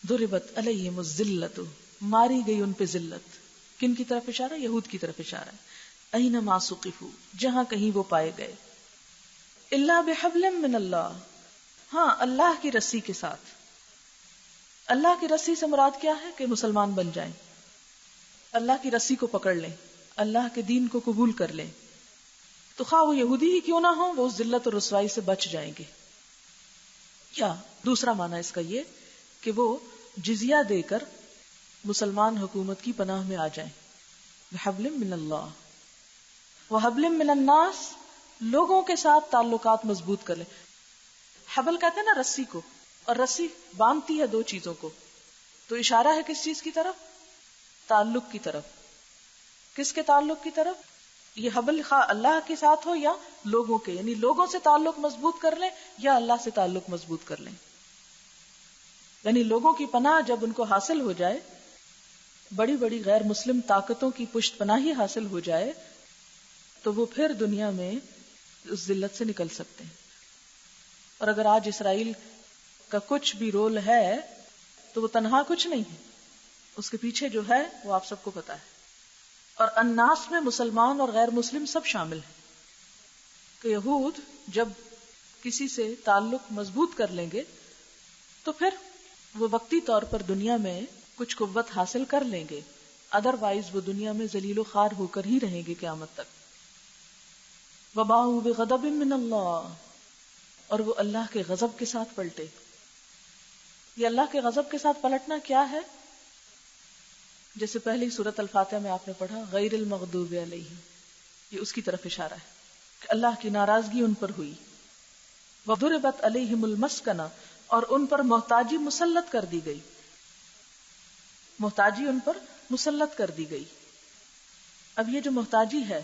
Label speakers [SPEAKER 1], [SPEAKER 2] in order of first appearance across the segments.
[SPEAKER 1] ضربت علیہم الذلۃ، ماری گئی ان پہ ذلت. کن کی طرف اشارہ؟ یہود کی طرف اشارہ ہے. اینما ثقفوا، جہاں کہیں وہ پائے گئے. الا بحبل من اللہ، ہاں اللہ کی رسی کے ساتھ. اللہ کی رسی سے مراد کیا ہے؟ کہ مسلمان بن جائیں، اللہ کی رسی کو پکڑ لیں، اللہ کے دین کو قبول کر لیں. تو خواہ وہ یہودی ہی کیوں نہ ہو، وہ اس ذلت اور رسوائی سے بچ جائیں گے. یا دوسرا معنی اس کا یہ کہ وہ جزیہ دے کر مسلمان حکومت کی پناہ میں آ جائیں. بحبل من اللہ وحبل من الناس، لوگوں کے ساتھ تعلقات مضبوط کر لیں. حبل کہتے ہیں نا رسی کو، اور رسی باندھتی ہے دو چیزوں کو. تو اشارہ ہے کس چیز کی طرف؟ تعلق کی طرف. کس کے تعلق کی طرف؟ یہ حبل خواہ اللہ کے ساتھ ہو یا لوگوں کے، یعنی لوگوں سے تعلق مضبوط کر لیں یا اللہ سے تعلق مضبوط کر لیں. یعنی لوگوں کی پناہ جب ان کو حاصل ہو جائے، بڑی بڑی غیر مسلم طاقتوں کی پشت پناہی حاصل ہو جائے، تو وہ پھر دنیا میں اس ذلت سے نکل سکتے ہیں. اور اگر آج اسرائیل کا کچھ بھی رول ہے تو وہ تنہا کچھ نہیں ہے، اس کے پیچھے جو ہے وہ آپ سب کو پتا ہے. اور الناس میں مسلمان اور غیر مسلم سب شامل ہیں. کہ یہود جب کسی سے تعلق مضبوط کر لیں گے تو پھر وہ وقتی طور پر دنیا میں کچھ قوت حاصل کر لیں گے، ادروائز وہ دنیا میں ذلیل و خوار ہو کر ہی رہیں گے قیامت تک. وباءوا بغضب من اللہ، اور وہ اللہ کے غضب کے ساتھ پلٹے. یہ اللہ کے غضب کے ساتھ پلٹنا کیا ہے؟ جیسے پہلی سورۃ الفاتحہ میں آپ نے پڑھا غیر المغضوب علیہم، یہ اس کی طرف اشارہ ہے کہ اللہ کی ناراضگی ان پر ہوئی. وضربت علیہم المسکنہ، اور ان پر محتاجی مسلط کر دی گئی. محتاجی ان پر مسلط کر دی گئی. اب یہ جو محتاجی ہے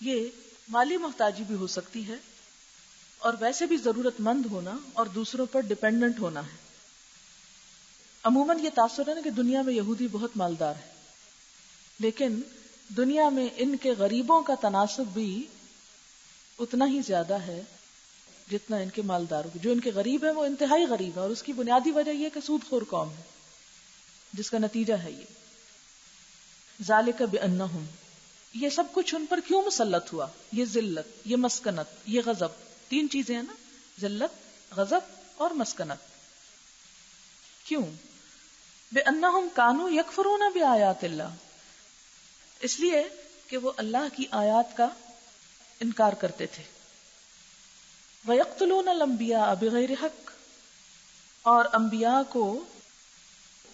[SPEAKER 1] یہ مالی محتاجی بھی ہو سکتی ہے، اور ویسے بھی ضرورت مند ہونا اور دوسروں پر ڈیپینڈنٹ ہونا ہے. عموماً یہ تاثر ہے نا کہ دنیا میں یہودی بہت مالدار ہے، لیکن دنیا میں ان کے غریبوں کا تناسب بھی اتنا ہی زیادہ ہے جتنا ان کے مالداروں. جو ان کے غریب ہیں وہ انتہائی غریب ہے، اور اس کی بنیادی وجہ یہ کہ سود خور قوم ہے، جس کا نتیجہ ہے یہ ذالک بانہم. یہ سب کچھ ان پر کیوں مسلط ہوا؟ یہ ذلت، یہ مسکنت، یہ غضب، تین چیزیں ہیں نا، ذلت، غضب اور مسکنت. کیوں؟ بانہم کانوا یکفرون بآیات اللہ، اس لیے کہ وہ اللہ کی آیات کا انکار کرتے تھے. وَيَقْتُلُونَ الْأَنْبِيَاءَ بِغَيْرِ حَقٍّ، اور انبیاء کو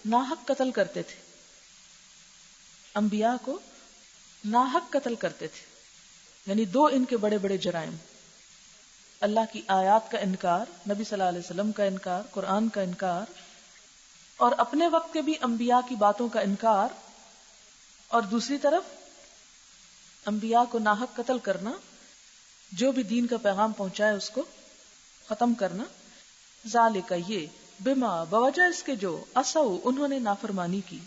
[SPEAKER 1] ناحق قتل کرتے تھے. انبیاء کو ناحق قتل کرتے تھے. یعنی دو ان کے بڑے بڑے جرائم: اللہ کی آیات کا انکار، نبی صلی اللہ علیہ وسلم کا انکار، قرآن کا انکار، اور اپنے وقت کے بھی انبیاء کی باتوں کا انکار. اور دوسری طرف انبیاء کو ناحق قتل کرنا، جو بھی دین کا پیغام پہنچائے اس کو ختم کرنا. ذالک، یہ، بما، بوجہ اس کے جو، عصوا، انہوں نے نافرمانی کی،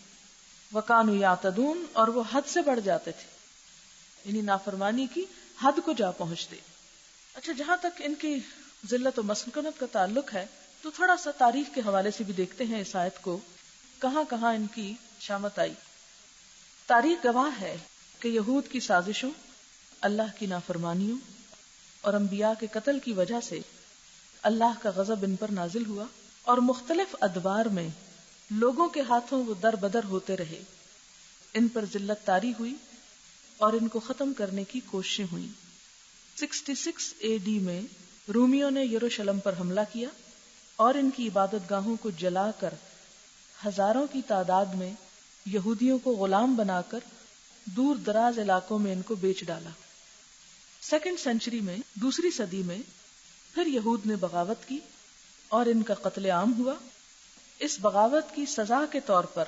[SPEAKER 1] وکانوا یعتدون، اور وہ حد سے بڑھ جاتے تھے، یعنی نافرمانی کی حد کو جا پہنچتے. اچھا، جہاں تک ان کی ذلت و مسکنت کا تعلق ہے تو تھوڑا سا تاریخ کے حوالے سے بھی دیکھتے ہیں اس آیت کو، کہاں کہاں ان کی شامت آئی. تاریخ گواہ ہے کہ یہود کی سازشوں، اللہ کی نافرمانیوں اور انبیاء کے قتل کی وجہ سے اللہ کا غضب ان پر نازل ہوا، اور مختلف ادوار میں لوگوں کے ہاتھوں وہ در بدر ہوتے رہے. ان پر ذلت طاری ہوئی اور ان کو ختم کرنے کی کوششیں ہوئیں. 66 AD میں رومیوں نے یروشلم پر حملہ کیا اور ان کی عبادت گاہوں کو جلا کر ہزاروں کی تعداد میں یہودیوں کو غلام بنا کر دور دراز علاقوں میں ان کو بیچ ڈالا. 2nd سینچری میں، دوسری صدی میں، پھر یہود نے بغاوت کی اور ان کا قتل عام ہوا. اس بغاوت کی سزا کے طور پر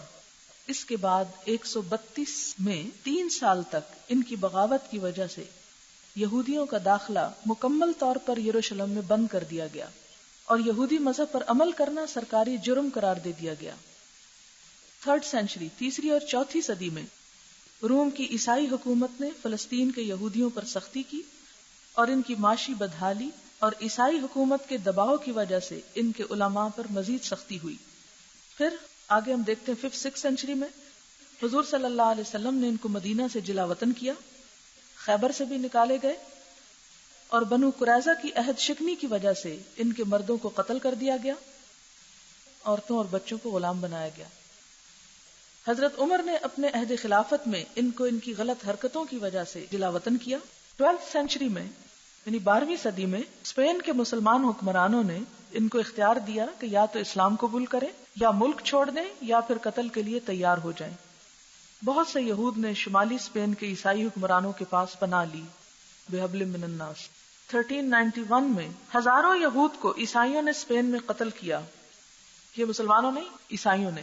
[SPEAKER 1] اس کے بعد 132 میں 3 سال تک ان کی بغاوت کی وجہ سے یہودیوں کا داخلہ مکمل طور پر یروشلم میں بند کر دیا گیا اور یہودی مذہب پر عمل کرنا سرکاری جرم قرار دے دیا گیا. 3rd سینچری، تیسری اور چوتھی صدی میں روم کی عیسائی حکومت نے فلسطین کے یہودیوں پر سختی کی اور ان کی معاشی بدحالی اور عیسائی حکومت کے دباؤ کی وجہ سے ان کے علماء پر مزید سختی ہوئی. پھر آگے ہم دیکھتے ہیں 5th 6th سینچری میں حضور صلی اللہ علیہ وسلم نے ان کو مدینہ سے جلا وطن کیا، خیبر سے بھی نکالے گئے، اور بنو قریظہ کی عہد شکنی کی وجہ سے ان کے مردوں کو قتل کر دیا گیا، عورتوں اور بچوں کو غلام بنایا گیا۔ حضرت عمر نے اپنے عہد خلافت میں ان کو ان کی غلط حرکتوں کی وجہ سے جلا وطن کیا۔ 12th سینچری میں یعنی 12ویں صدی میں اسپین کے مسلمان حکمرانوں نے ان کو اختیار دیا کہ یا تو اسلام قبول کریں یا ملک چھوڑ دیں یا پھر قتل کے لیے تیار ہو جائیں۔ بہت سے یہود نے شمالی اسپین کے عیسائی حکمرانوں کے پاس پناہ لی بحبل من الناس۔ 1391 میں ہزاروں یہود کو عیسائیوں نے اسپین میں قتل کیا، یہ مسلمانوں نے، عیسائیوں نے،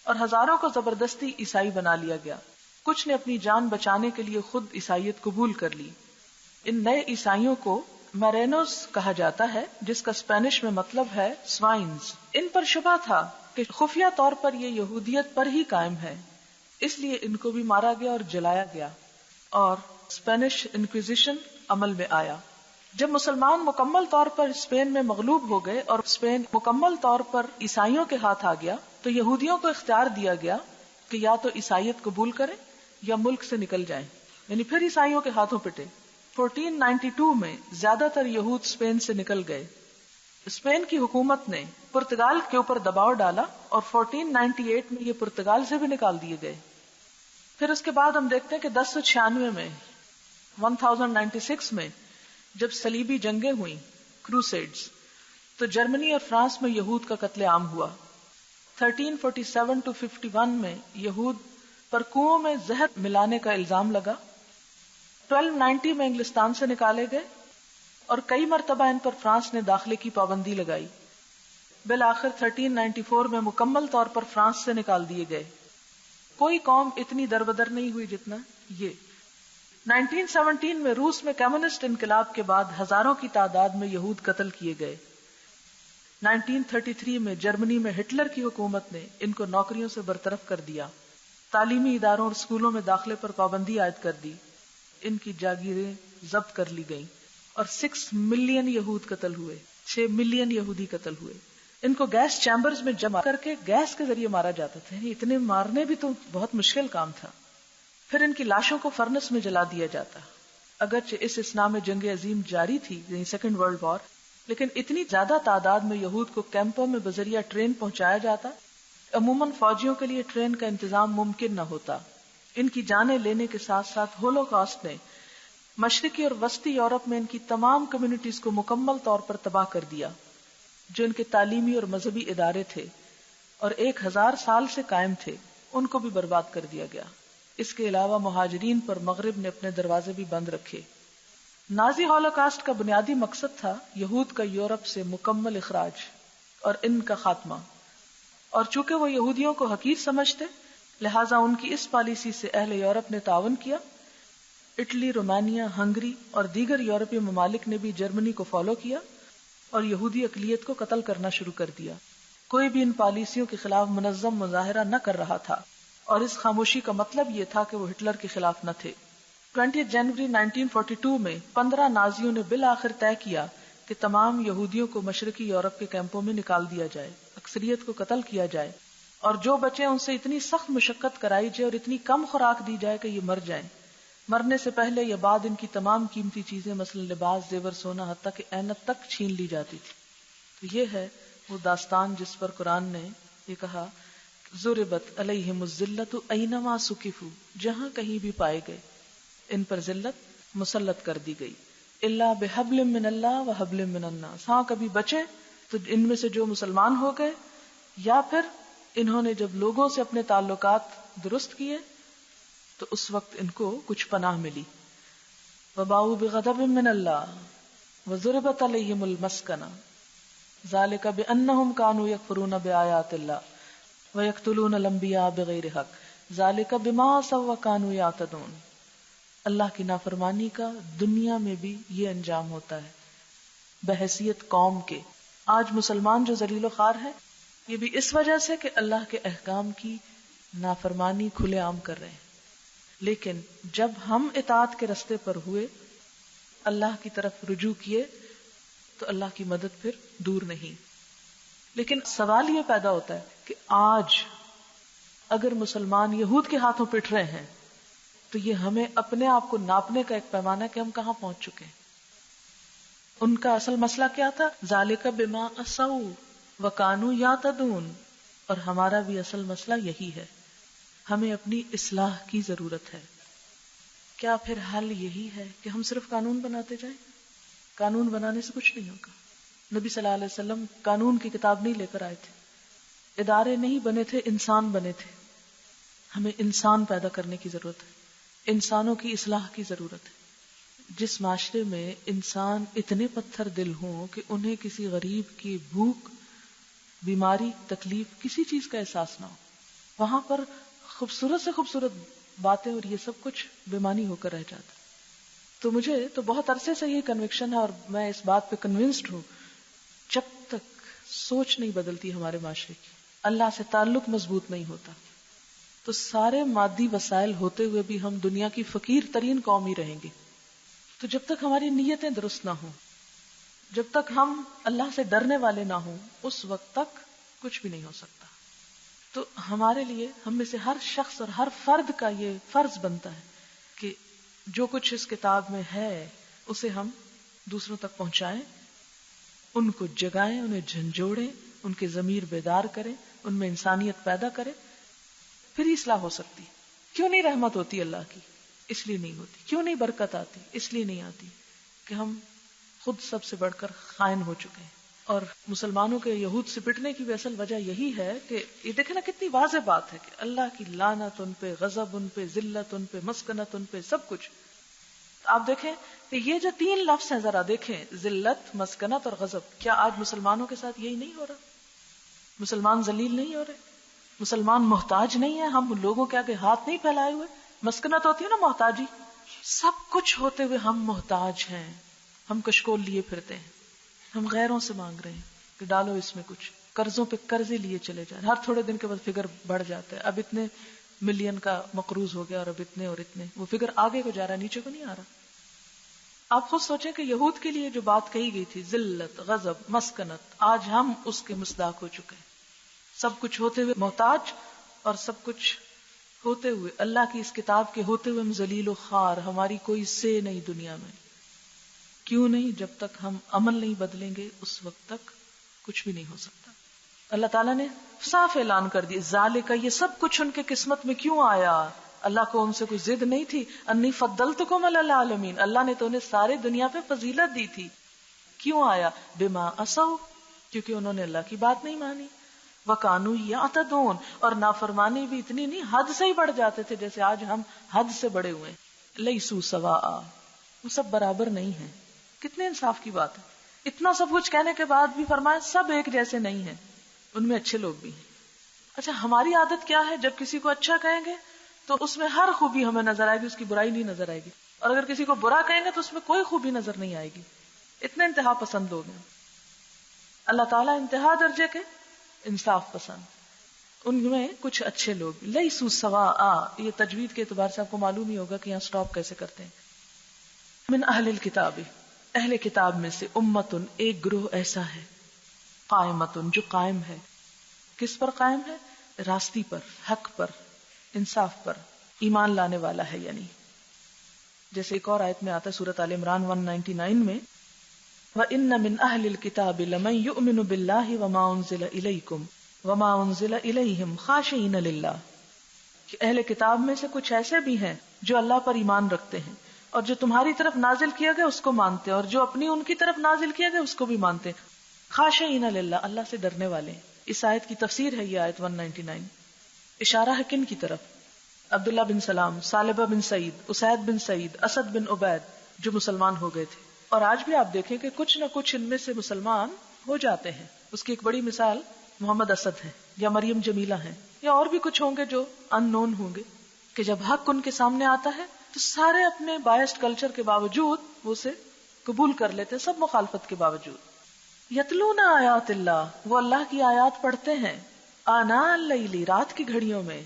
[SPEAKER 1] اور ہزاروں کو زبردستی عیسائی بنا لیا گیا۔ کچھ نے اپنی جان بچانے کے لیے خود عیسائیت قبول کر لی۔ ان نئے عیسائیوں کو میرینوز کہا جاتا ہے، جس کا اسپینش میں مطلب ہے سوائنز۔ ان پر شبہ تھا کہ خفیہ طور پر یہ یہودیت پر ہی قائم ہے، اس لیے ان کو بھی مارا گیا اور جلایا گیا، اور اسپینش انکویزیشن عمل میں آیا۔ جب مسلمان مکمل طور پر اسپین میں مغلوب ہو گئے اور اسپین مکمل طور پر عیسائیوں کے ہاتھ آ گیا تو یہودیوں کو اختیار دیا گیا کہ یا تو عیسائیت قبول کریں یا ملک سے نکل جائیں، یعنی پھر عیسائیوں کے ہاتھوں پٹے۔ 1492 میں زیادہ تر یہود اسپین سے نکل گئے۔ اسپین کی حکومت نے پرتگال کے اوپر دباؤ ڈالا اور 1498 میں یہ پرتگال سے بھی نکال دیے گئے۔ پھر اس کے بعد ہم دیکھتے ہیں کہ 1096 میں 1096 میں جب صلیبی جنگیں ہوئیں، کروسیڈز، تو جرمنی اور فرانس میں یہود کا قتل عام ہوا۔ 1347 to 51 میں یہود پر کنوؤں میں زہر ملانے کا الزام لگا۔ 1290 میں انگلستان سے نکالے گئے اور کئی مرتبہ ان پر فرانس نے داخلے کی پابندی لگائی۔ بالآخر 1394 میں مکمل طور پر فرانس سے نکال دیے گئے۔ کوئی قوم اتنی دربدر نہیں ہوئی جتنا یہ۔ 1917 میں روس میں کمیونسٹ انقلاب کے بعد ہزاروں کی تعداد میں یہود قتل کیے گئے۔ 1933 میں جرمنی میں ہٹلر کی حکومت نے ان کو نوکریوں سے برطرف کر دیا۔ تعلیمی اداروں اور اسکولوں میں داخلے پر پابندی عائد کر دی، ان کی جاگیریں ضبط کر لی گئیں، اور 6 ملین یہود قتل ہوئے، 6 ملین یہودی قتل ہوئے۔ ان کو گیس چیمبرز میں جمع کر کے گیس کے ذریعے مارا جاتا تھا، اتنے مارنے بھی تو بہت مشکل کام تھا۔ پھر ان کی لاشوں کو فرنس میں جلا دیا جاتا۔ اگرچہ اس اثناء میں جنگ عظیم جاری تھی، یعنی سیکنڈ ورلڈ وار، لیکن اتنی زیادہ تعداد میں یہود کو کیمپوں میں بذریعہ ٹرین پہنچایا جاتا، عموماً فوجیوں کے لیے ٹرین کا انتظام ممکن نہ ہوتا۔ ان کی جانیں لینے کے ساتھ ساتھ ہولوکاسٹ نے مشرقی اور وسطی یورپ میں ان کی تمام کمیونٹیز کو مکمل طور پر تباہ کر دیا، جو ان کے تعلیمی اور مذہبی ادارے تھے اور 1000 سال سے قائم تھے، ان کو بھی برباد کر دیا گیا۔ اس کے علاوہ مہاجرین پر مغرب نے اپنے دروازے بھی بند رکھے۔ نازی ہولوکاسٹ کا بنیادی مقصد تھا یہود کا یورپ سے مکمل اخراج اور ان کا خاتمہ، اور چونکہ وہ یہودیوں کو حقیر سمجھتے لہٰذا ان کی اس پالیسی سے اہل یورپ نے تعاون کیا۔ اٹلی، رومانیہ، ہنگری اور دیگر یورپی ممالک نے بھی جرمنی کو فالو کیا اور یہودی اقلیت کو قتل کرنا شروع کر دیا۔ کوئی بھی ان پالیسیوں کے خلاف منظم مظاہرہ نہ کر رہا تھا، اور اس خاموشی کا مطلب یہ تھا کہ وہ ہٹلر کے خلاف نہ تھے۔ 20 جنوری 1942 میں 15 نازیوں نے بالآخر طے کیا کہ تمام یہودیوں کو مشرقی یورپ کے کیمپوں میں نکال دیا جائے، اکثریت کو قتل کیا جائے، اور جو بچے ان سے اتنی سخت مشقت کرائی جائے اور اتنی کم خوراک دی جائے کہ یہ مر جائیں۔ مرنے سے پہلے یا بعد ان کی تمام قیمتی چیزیں مثلا لباس، زیور، سونا، حتیٰ کہ عینت تک چھین لی جاتی تھی۔ تو یہ ہے وہ داستان جس پر قرآن نے یہ کہا، ضربت علیہم الذلۃ اینما ثقفوا، جہاں کہیں بھی پائے گئے ان پر ذلت مسلط کر دی گئی، الا بحبل من اللہ وحبل من الناس، ہاں کبھی بچے تو ان میں سے جو مسلمان ہو گئے، یا پھر انہوں نے جب لوگوں سے اپنے تعلقات درست کیے تو اس وقت ان کو کچھ پناہ ملی۔ وباؤوا بغضب من اللہ وضربت علیہم المسکنہ ذالک بانہم کانوا یکفرون بآیات اللہ وَيَقْتُلُونَ الْأَنْبِيَاءَ بِغَيْرِ حَقٍّ ذَلِكَ بِمَا عَصَوْا وَكَانُوا يَعْتَدُونَ۔ اللہ کی نافرمانی کا دنیا میں بھی یہ انجام ہوتا ہے بحیثیت قوم کے۔ آج مسلمان جو ذلیل و خوار ہے، یہ بھی اس وجہ سے کہ اللہ کے احکام کی نافرمانی کھلے عام کر رہے ہیں۔ لیکن جب ہم اطاعت کے رستے پر ہوئے، اللہ کی طرف رجوع کیے، تو اللہ کی مدد پھر دور نہیں۔ لیکن سوال یہ پیدا ہوتا ہے کہ آج اگر مسلمان یہود کے ہاتھوں پٹ رہے ہیں تو یہ ہمیں اپنے آپ کو ناپنے کا ایک پیمانہ ہے کہ ہم کہاں پہنچ چکے ہیں. ان کا اصل مسئلہ کیا تھا؟ ذالک بما عصوا وکانوا یعتدون. اور ہمارا بھی اصل مسئلہ یہی ہے، ہمیں اپنی اصلاح کی ضرورت ہے. کیا پھر حل یہی ہے کہ ہم صرف قانون بناتے جائیں؟ قانون بنانے سے کچھ نہیں ہوگا. نبی صلی اللہ علیہ وسلم قانون کی کتاب نہیں لے کر آئے تھے، ادارے نہیں بنے تھے، انسان بنے تھے. ہمیں انسان پیدا کرنے کی ضرورت ہے، انسانوں کی اصلاح کی ضرورت ہے. جس معاشرے میں انسان اتنے پتھر دل ہوں کہ انہیں کسی غریب کی بھوک، بیماری، تکلیف، کسی چیز کا احساس نہ ہو، وہاں پر خوبصورت سے خوبصورت باتیں اور یہ سب کچھ بےمانی ہو کر رہ جاتا. تو مجھے تو بہت عرصے سے یہ کنوکشن ہے اور میں اس بات پہ کنونسڈ ہوں، جب تک سوچ نہیں بدلتی ہمارے معاشرے کی، اللہ سے تعلق مضبوط نہیں ہوتا، تو سارے مادی وسائل ہوتے ہوئے بھی ہم دنیا کی فقیر ترین قوم ہی رہیں گے. تو جب تک ہماری نیتیں درست نہ ہوں، جب تک ہم اللہ سے ڈرنے والے نہ ہوں، اس وقت تک کچھ بھی نہیں ہو سکتا. تو ہمارے لیے، ہم میں سے ہر شخص اور ہر فرد کا یہ فرض بنتا ہے کہ جو کچھ اس کتاب میں ہے اسے ہم دوسروں تک پہنچائیں، ان کو جگائیں، انہیں جھنجھوڑیں، ان کے ضمیر بیدار کریں، ان میں انسانیت پیدا کریں. پھر ہی اصلاح ہو سکتی. کیوں نہیں رحمت ہوتی اللہ کی؟ اس لیے نہیں ہوتی. کیوں نہیں برکت آتی؟ اس لیے نہیں آتی کہ ہم خود سب سے بڑھ کر خائن ہو چکے ہیں. اور مسلمانوں کے یہود سے پٹنے کی بھی اصل وجہ یہی ہے کہ یہ دیکھیں نا کتنی واضح بات ہے کہ اللہ کی لعنت ان پہ، غضب ان پہ، ذلت ان پہ، مسکنت ان پہ، سب کچھ. آپ دیکھیں کہ یہ جو تین لفظ ہیں، ذرا دیکھیں، ذلت، مسکنت اور غضب. کیا آج مسلمانوں کے ساتھ یہی نہیں ہو رہا؟ مسلمان ذلیل نہیں ہو رہے؟ مسلمان محتاج نہیں ہے؟ ہم لوگوں کے آگے ہاتھ نہیں پھیلائے ہوئے؟ مسکنت ہوتی ہے نا محتاجی. سب کچھ ہوتے ہوئے ہم محتاج ہیں. ہم کشکول لیے پھرتے ہیں، ہم غیروں سے مانگ رہے ہیں کہ ڈالو اس میں کچھ. قرضوں پہ قرضے لیے چلے جا رہے ہیں، ہر تھوڑے دن کے بعد فگر بڑھ جاتا ہے. اب اتنے ملین کا مقروض ہو گیا اور اب اتنے اور اتنے، وہ فگر آگے کو جا رہا ہے، نیچے کو نہیں آ رہا. آپ خود سوچیں کہ یہود کے لیے جو بات کہی گئی تھی، ذلت، غضب، مسکنت، آج ہم اس کے مصداق ہو چکے ہیں. سب کچھ ہوتے ہوئے محتاج اور سب کچھ ہوتے ہوئے، اللہ کی اس کتاب کے ہوتے ہوئے ہم ذلیل و خوار. ہماری کوئی سے نہیں دنیا میں. کیوں نہیں؟ جب تک ہم عمل نہیں بدلیں گے اس وقت تک کچھ بھی نہیں ہو سکتا. اللہ تعالیٰ نے صاف اعلان کر دیا، ذالک، یہ سب کچھ ان کے قسمت میں کیوں آیا؟ اللہ کو ان سے کوئی ضد نہیں تھی. انی فضلتکم علی العالمین، اللہ نے تو انہیں سارے دنیا پہ فضیلت دی تھی. کیوں آیا؟ بما عصوا، کیونکہ انہوں نے اللہ کی بات نہیں مانی. وکانوا یعتدون، اور نافرمانی بھی اتنی نہیں، حد سے ہی بڑھ جاتے تھے، جیسے آج ہم حد سے بڑے ہوئے. لیسوا سواء، وہ سب برابر نہیں ہیں. کتنے انصاف کی بات ہے. اتنا سب کچھ کہنے کے بعد بھی فرمایا سب ایک جیسے نہیں ہیں، ان میں اچھے لوگ بھی ہیں. اچھا، ہماری عادت کیا ہے؟ جب کسی کو اچھا کہیں گے تو اس میں ہر خوبی ہمیں نظر آئے گی، اس کی برائی نہیں نظر آئے گی. اور اگر کسی کو برا کہیں گے تو اس میں کوئی خوبی نظر نہیں آئے گی. اتنے انتہا پسند لوگ ہیں. اللہ تعالیٰ انتہا درجے کے انصاف پسند. ان میں کچھ اچھے لوگ. لیسوا سواء، یہ تجوید کے اعتبار سے آپ کو معلوم ہی ہوگا کہ یہاں سٹاپ کیسے کرتے ہیں. من اہل الکتاب، اہل کتاب میں سے، امتن، ایک گروہ ایسا ہے، قائمتن، جو قائم ہے. کس پر قائم ہے؟ راستی پر، حق پر، انصاف پر، ایمان لانے والا ہے. یعنی جیسے ایک اور آیت میں آتا ہے سورۃ آل عمران 199 میں، وَإِنَّ مِنْ أَهْلِ الْكِتَابِ لَمَنْ يُؤْمِنُ بِاللَّهِ وَمَا أُنزِلَ إِلَيْكُمْ وَمَا أُنزِلَ إِلَيْهِمْ خَاشِعِينَ لِلَّهِ، کہ اہل کتاب میں سے کچھ ایسے بھی ہیں جو اللہ پر ایمان رکھتے ہیں اور جو تمہاری طرف نازل کیا گیا اس کو مانتے ہیں، اور جو اپنی ان کی طرف نازل کیا گیا اس کو بھی مانتے ہیں. خاشعین للہ، اللہ سے ڈرنے والے. اس آیت کی تفسیر ہے یہ آیت 199. اشارہ ہے کن کی طرف؟ عبداللہ بن سلام، ثعلبہ بن سعید، اسید بن سعید، اسد بن عبید، جو مسلمان ہو گئے تھے. اور آج بھی آپ دیکھیں کہ کچھ نہ کچھ ان میں سے مسلمان ہو جاتے ہیں. اس کی ایک بڑی مثال محمد اسد ہے، یا مریم جمیلہ ہیں، یا اور بھی کچھ ہوں گے جو ان نون ہوں گے، کہ جب حق ان کے سامنے آتا ہے تو سارے اپنے بائسڈ کلچر کے باوجود وہ اسے قبول کر لیتے ہیں، سب مخالفت کے باوجود. یتلون آیات اللہ، وہ اللہ کی آیات پڑھتے ہیں، آناء اللیل، رات کی گھڑیوں میں،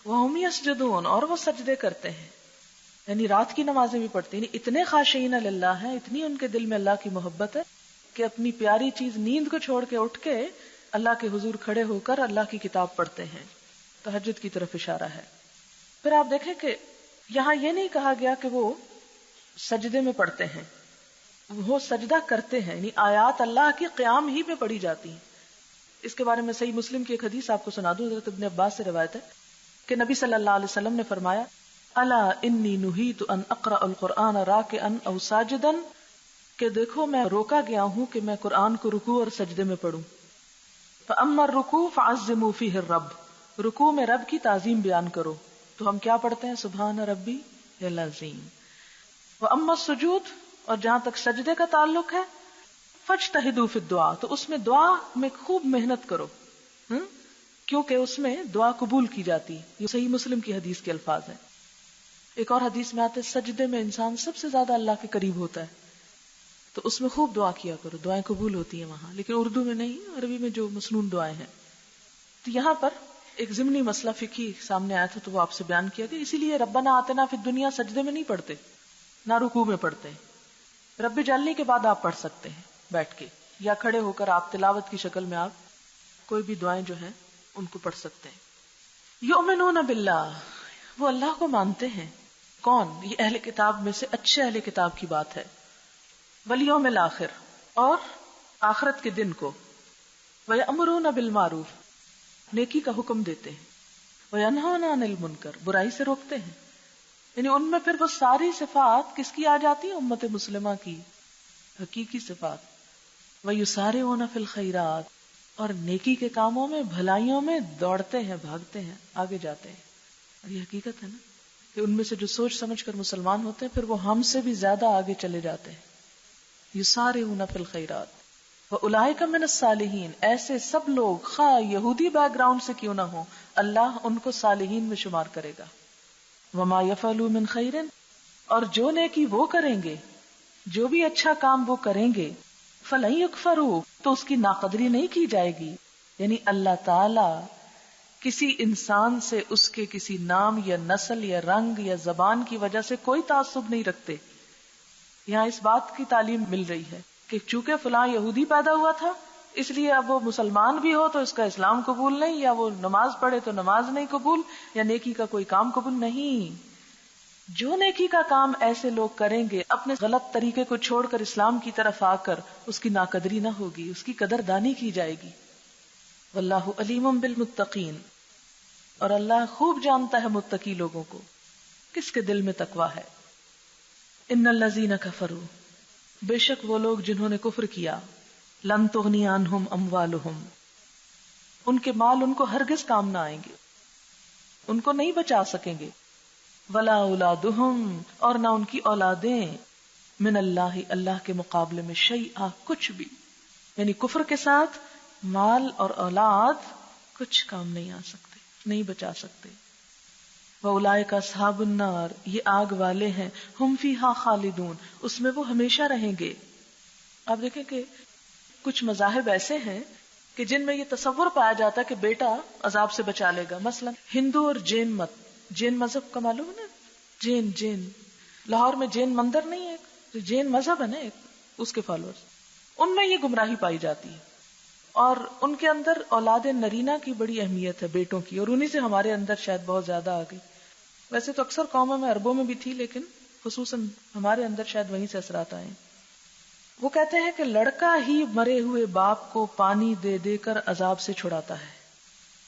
[SPEAKER 1] وہم یسجدون، اور وہ سجدے کرتے ہیں. یعنی رات کی نمازیں بھی پڑھتے ہیں. اتنے خاشعین للہ ہیں، اتنی ان کے دل میں اللہ کی محبت ہے کہ اپنی پیاری چیز نیند کو چھوڑ کے اٹھ کے اللہ کے حضور کھڑے ہو کر اللہ کی کتاب پڑھتے ہیں. تہجد کی طرف اشارہ ہے. پھر آپ دیکھیں کہ یہاں یہ نہیں کہا گیا کہ وہ سجدے میں پڑھتے ہیں، وہ سجدہ کرتے ہیں، یعنی آیات اللہ کی قیام ہی میں پڑھی جاتی ہیں. اس کے بارے میں صحیح مسلم کی ایک حدیث آپ کو سنا دوں. حضرت ابن عباس سے روایت ہے کہ نبی صلی اللہ علیہ وسلم نے فرمایا الا انی نہیت ان اقرأ القرآن راکعا او ساجدا، کہ دیکھو میں روکا گیا ہوں کہ میں قرآن کو رکوع اور سجدے میں پڑھوں. فاما الرکوع فعظموا فیہ الرب، رکوع میں رب کی تعظیم بیان کرو. تو ہم کیا پڑھتے ہیں؟ سبحان ربی العظیم. واما السجود، اور جہاں تک سجدے کا تعلق ہے، فاجتہدوا فی الدعاء، تو اس میں دعا میں خوب محنت کرو، کیونکہ اس میں دعا قبول کی جاتی ہے. یہ صحیح مسلم کی حدیث کے الفاظ ہیں. ایک اور حدیث میں آتے سجدے میں انسان سب سے زیادہ اللہ کے قریب ہوتا ہے، تو اس میں خوب دعا کیا کرو، دعائیں قبول ہوتی ہیں وہاں. لیکن اردو میں نہیں، عربی میں جو مسنون دعائیں ہیں. تو یہاں پر ایک ضمنی مسئلہ فقہی سامنے آیا تھا، تو وہ آپ سے بیان کیا گیا. اسی لیے ربنا آتنا فی الدنیا سجدے میں نہیں پڑھتے، نہ رکوع میں پڑھتے. رب جلنی کے بعد آپ پڑھ سکتے ہیں بیٹھ کے، یا کھڑے ہو کر آپ تلاوت کی شکل میں آپ کوئی بھی دعائیں جو ہیں ان کو پڑھ سکتے ہیں. یؤمنون باللہ، وہ اللہ کو مانتے ہیں. کون؟ یہ اہل کتاب میں سے اچھے اہل کتاب کی بات ہے. والیوم الآخر، اور آخرت کے دن کو. ویأمرون بالمعروف، نیکی کا حکم دیتے ہیں. وینہون عن المنکر، برائی سے روکتے ہیں. یعنی ان میں پھر وہ ساری صفات کس کی آ جاتی ہیں؟ امت مسلمہ کی حقیقی صفات. ویسارعون فی الخیرات، اور نیکی کے کاموں میں، بھلائیوں میں دوڑتے ہیں، بھاگتے ہیں، آگے جاتے ہیں. اور یہ حقیقت ہے نا کہ ان میں سے جو سوچ سمجھ کر مسلمان ہوتے ہیں پھر وہ ہم سے بھی زیادہ آگے چلے جاتے ہیں. یسارعون فی الخیرات وَأُولَئِكَ مِنَ الصَّالِحِينَ، ایسے سب لوگ خواہ یہودی بیک گراؤنڈ سے کیوں نہ ہو، اللہ ان کو صالحین میں شمار کرے گا. وَمَا يَفْعَلُوا مِنْ خَيْرٍ، اور جو نیکی وہ کریں گے، جو بھی اچھا کام وہ کریں گے، فَلَن يُكْفَرُوا، تو اس کی ناقدری نہیں کی جائے گی. یعنی اللہ تعالی کسی انسان سے اس کے کسی نام یا نسل یا رنگ یا زبان کی وجہ سے کوئی تعصب نہیں رکھتے. یہاں اس بات کی تعلیم مل رہی ہے کہ چونکہ فلاں یہودی پیدا ہوا تھا اس لیے اب وہ مسلمان بھی ہو تو اس کا اسلام قبول نہیں، یا وہ نماز پڑھے تو نماز نہیں قبول، یا نیکی کا کوئی کام قبول نہیں. جو نیکی کا کام ایسے لوگ کریں گے اپنے غلط طریقے کو چھوڑ کر اسلام کی طرف آ کر، اس کی ناقدری نہ ہوگی، اس کی قدر دانی کی جائے گی. واللہ علیم بالمتقین، اور اللہ خوب جانتا ہے متقی لوگوں کو، کس کے دل میں تقوی ہے. ان الذین کفروا، بے شک وہ لوگ جنہوں نے کفر کیا، لن تغنی عنہم اموالہم، ان کے مال ان کو ہرگز کام نہ آئیں گے، ان کو نہیں بچا سکیں گے. ولا اولادہم، اور نہ ان کی اولادیں، من اللہ، اللہ کے مقابلے میں، شیئا، کچھ بھی. یعنی کفر کے ساتھ مال اور اولاد کچھ کام نہیں آ سکتے، نہیں بچا سکتے. وَأُولَئِكَ أَصْحَابُ النَّارِ، یہ آگ والے ہیں، ہم فیہا خالدون، اس میں وہ ہمیشہ رہیں گے. آپ دیکھیں کہ کچھ مذاہب ایسے ہیں کہ جن میں یہ تصور پایا جاتا ہے کہ بیٹا عذاب سے بچا لے گا. مثلا ہندو اور جین مت، جین مذہب کا معلوم ہے نا، جین لاہور میں جین مندر نہیں ہے، جو جین مذہب ہے نا ایک، اس کے فالوورز، ان میں یہ گمراہی پائی جاتی ہے. اور ان کے اندر اولاد نرینہ کی بڑی اہمیت ہے، بیٹوں کی، اور انہی سے ہمارے اندر شاید بہت زیادہ آ گئی. ویسے تو اکثر قوموں میں، عربوں میں بھی تھی، لیکن خصوصاً ہمارے اندر شاید وہیں سے اثرات آئے. وہ کہتے ہیں کہ لڑکا ہی مرے ہوئے باپ کو پانی دے دے کر عذاب سے چھڑاتا ہے.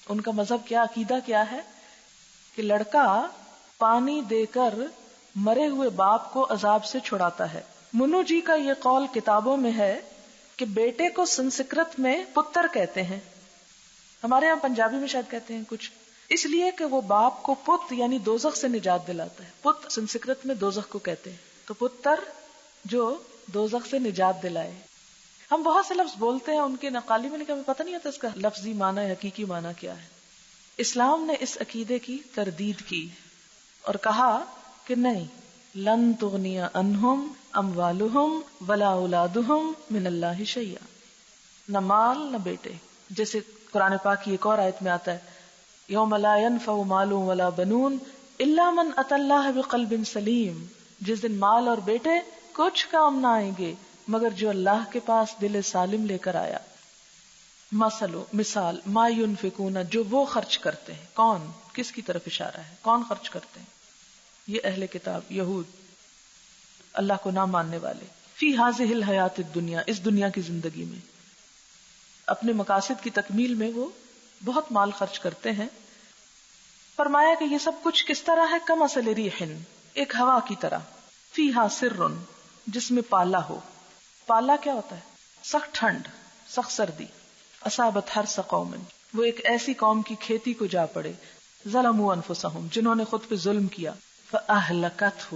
[SPEAKER 1] ان کا مذہب کیا، عقیدہ کیا ہے کہ لڑکا پانی دے کر مرے ہوئے باپ کو عذاب سے چھڑاتا ہے. منو جی کا یہ قول کتابوں میں ہے کہ بیٹے کو سنسکرت میں پتر کہتے ہیں، ہمارے یہاں پنجابی میں شاید کہتے ہیں کچھ، اس لیے کہ وہ باپ کو پت یعنی دوزخ سے نجات دلاتا ہے. پت سنسکرت میں دوزخ کو کہتے ہیں، تو پتر جو دوزخ سے نجات دلائے. ہم بہت سے لفظ بولتے ہیں ان کے نقالی میں، لیکن ہمیں پتہ نہیں ہوتا اس کا لفظی معنی، حقیقی معنی کیا ہے. اسلام نے اس عقیدے کی تردید کی اور کہا کہ نہیں، لن تغنی عنہم اموالہم ولا اولادہم من اللہ شیئا، نہ مال نہ بیٹے. جیسے قرآن پاک کی ایک اور آیت میں آتا ہے، یوم لا ینفع مال ولا بنون الا من اتى اللہ بقلب سلیم، جس دن مال اور بیٹے کچھ کام نہ آئیں گے مگر جو اللہ کے پاس دل سالم لے کر آیا. مثلو مثال ما ينفقون جو وہ خرچ کرتے ہیں. کون؟ کس کی طرف اشارہ ہے؟ کون خرچ کرتے ہیں؟ یہ اہل کتاب یہود، اللہ کو نہ ماننے والے. فی هذه الحیات الدنیا اس دنیا کی زندگی میں اپنے مقاصد کی تکمیل میں وہ بہت مال خرچ کرتے ہیں. فرمایا کہ یہ سب کچھ کس طرح ہے؟ کمثل ریح ایک ہوا کی طرح، فیہا سر جس میں پالا ہو. پالا کیا ہوتا ہے؟ سخت ٹھنڈ، سخت سردی. اصابت حرث قوم وہ ایک ایسی قوم کی کھیتی کو جا پڑے، ظلموا انفسہم جنہوں نے خود پہ ظلم کیا، فاہلکتہ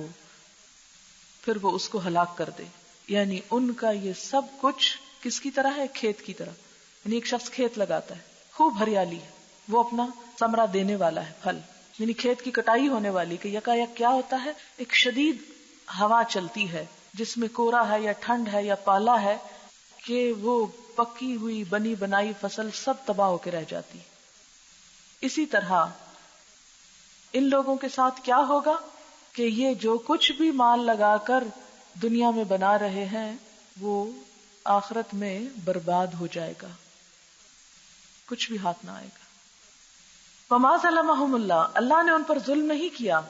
[SPEAKER 1] پھر وہ اس کو ہلاک کر دے. یعنی ان کا یہ سب کچھ کس کی طرح ہے؟ کھیت کی طرح. یعنی ایک شخص کھیت لگاتا ہے، خوب ہریالی ہے، وہ اپنا ثمرہ دینے والا ہے، پھل، یعنی کھیت کی کٹائی ہونے والی کہ یکا یک کیا ہوتا ہے؟ ایک شدید ہوا چلتی ہے جس میں کورا ہے یا ٹھنڈ ہے یا پالا ہے کہ وہ پکی ہوئی بنی بنائی فصل سب تباہ ہو کے رہ جاتی. اسی طرح ان لوگوں کے ساتھ کیا ہوگا کہ یہ جو کچھ بھی مال لگا کر دنیا میں بنا رہے ہیں وہ آخرت میں برباد ہو جائے گا، کچھ بھی ہاتھ نہ آئے گا. وما ظلمہم اللہ نے ان پر ظلم نہیں کیا،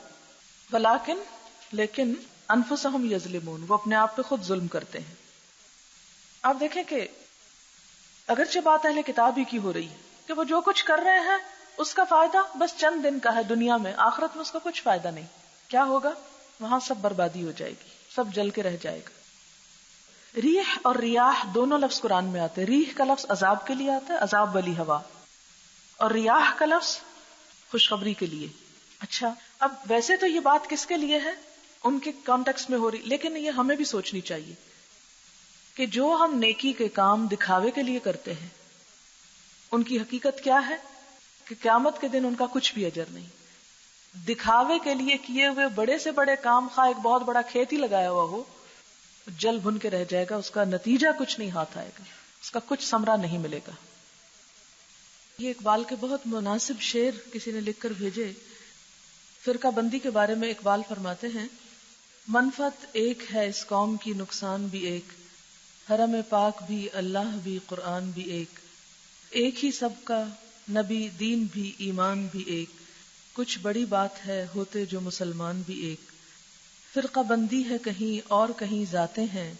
[SPEAKER 1] ولیکن لیکن انفسہم یظلمون وہ اپنے آپ پہ خود ظلم کرتے ہیں. آپ دیکھیں کہ اگرچہ بات اہل کتاب ہی کی ہو رہی ہے کہ وہ جو کچھ کر رہے ہیں اس کا فائدہ بس چند دن کا ہے دنیا میں، آخرت میں اس کا کچھ فائدہ نہیں. کیا ہوگا؟ وہاں سب بربادی ہو جائے گی، سب جل کے رہ جائے گا. ریح اور ریاح دونوں لفظ قرآن میں آتے ہیں. ریح کا لفظ عذاب کے لیے آتا ہے، عذاب والی ہوا، اور ریاح کا لفظ خوشخبری کے لیے. اچھا، اب ویسے تو یہ بات کس کے لیے ہے؟ ان کے کانٹیکسٹ میں ہو رہی، لیکن یہ ہمیں بھی سوچنی چاہیے کہ جو ہم نیکی کے کام دکھاوے کے لیے کرتے ہیں ان کی حقیقت کیا ہے کہ قیامت کے دن ان کا کچھ بھی اجر نہیں. دکھاوے کے لیے کیے ہوئے بڑے سے بڑے کام، خواہ ایک بہت بڑا کھیت ہی لگایا ہوا ہو، جل بھن کے رہ جائے گا، اس کا نتیجہ کچھ نہیں ہاتھ آئے گا، اس کا کچھ ثمرہ نہیں ملے گا. یہ اقبال کے بہت مناسب شعر کسی نے لکھ کر بھیجے. فرقہ بندی کے بارے میں اقبال فرماتے ہیں، منفعت ایک ہے اس قوم کی، نقصان بھی ایک، حرم پاک بھی، اللہ بھی، قرآن بھی ایک، ایک ہی سب کا نبی، دین بھی، ایمان بھی ایک، کچھ بڑی بات ہے ہوتے جو مسلمان بھی ایک. فرقہ بندی ہے کہیں اور کہیں ذاتیں ہیں،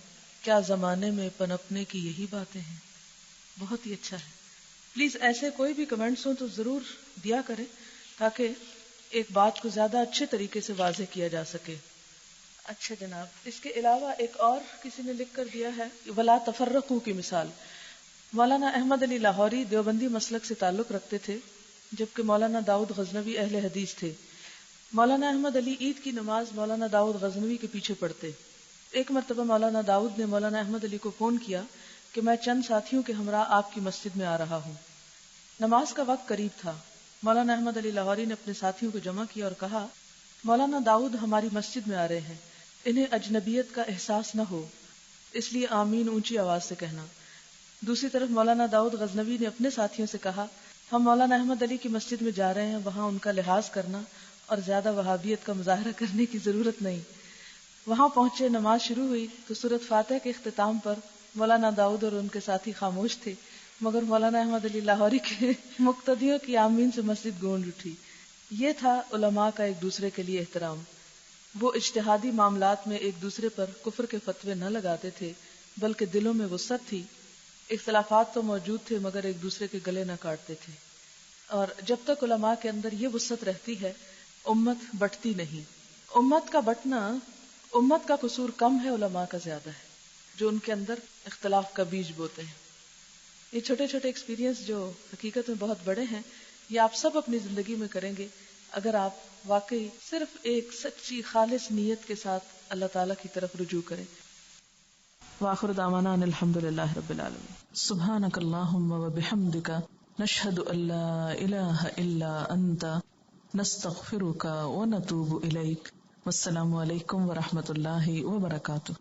[SPEAKER 1] کیا زمانے میں پنپنے کی یہی باتیں ہیں. بہت ہی اچھا ہے. پلیز ایسے کوئی بھی کمنٹس ہوں تو ضرور دیا کریں تاکہ ایک بات کو زیادہ اچھے طریقے سے واضح کیا جا سکے. اچھا جناب، اس کے علاوہ ایک اور کسی نے لکھ کر دیا ہے ولا تفرقوا کی مثال. مولانا احمد علی لاہوری دیوبندی مسلک سے تعلق رکھتے تھے جبکہ مولانا داؤد غزنوی اہل حدیث تھے. مولانا احمد علی عید کی نماز مولانا داؤد غزنوی کے پیچھے پڑھتے. ایک مرتبہ مولانا داؤد نے مولانا احمد علی کو فون کیا کہ میں چند ساتھیوں کے ہمراہ آپ کی مسجد میں آ رہا ہوں. نماز کا وقت قریب تھا. مولانا احمد علی لاہوری نے اپنے ساتھیوں کو جمع کیا اور کہا، مولانا داؤد ہماری مسجد میں آ رہے ہیں، انہیں اجنبیت کا احساس نہ ہو، اس لیے آمین اونچی آواز سے کہنا. دوسری طرف مولانا داؤد غزنوی نے اپنے ساتھیوں سے کہا، ہم مولانا احمد علی کی مسجد میں جا رہے ہیں، وہاں ان کا لحاظ کرنا اور زیادہ وہابیت کا مظاہرہ کرنے کی ضرورت نہیں. وہاں پہنچے، نماز شروع ہوئی تو سورۃ فاتح کے اختتام پر مولانا داؤد اور ان کے ساتھی خاموش تھے، مگر مولانا احمد علی لاہوری کے مقتدیوں کی آمین سے مسجد گونج اٹھی. یہ تھا علماء کا ایک دوسرے کے لیے احترام. وہ اجتہادی معاملات میں ایک دوسرے پر کفر کے فتوے نہ لگاتے تھے بلکہ دلوں میں وسعت تھی. اختلافات تو موجود تھے مگر ایک دوسرے کے گلے نہ کاٹتے تھے. اور جب تک علماء کے اندر یہ وسعت رہتی ہے امت بٹتی نہیں. امت کا بٹنا، امت کا قصور کم ہے، علماء کا زیادہ ہے جو ان کے اندر اختلاف کا بیج بوتے ہیں. یہ چھوٹے چھوٹے ایکسپیرینس جو حقیقت میں بہت بڑے ہیں، یہ آپ سب اپنی زندگی میں کریں گے اگر آپ واقعی صرف ایک سچی خالص نیت کے ساتھ اللہ تعالیٰ کی طرف رجوع کریں. وآخر دعوانا ان الحمدللہ رب العالمین. سبحانک اللہم وبحمدک، نشہد ان لا الہ الا انت، نستغفرک ونتوب الیک. والسلام علیکم ورحمۃ اللہ وبرکاتہ.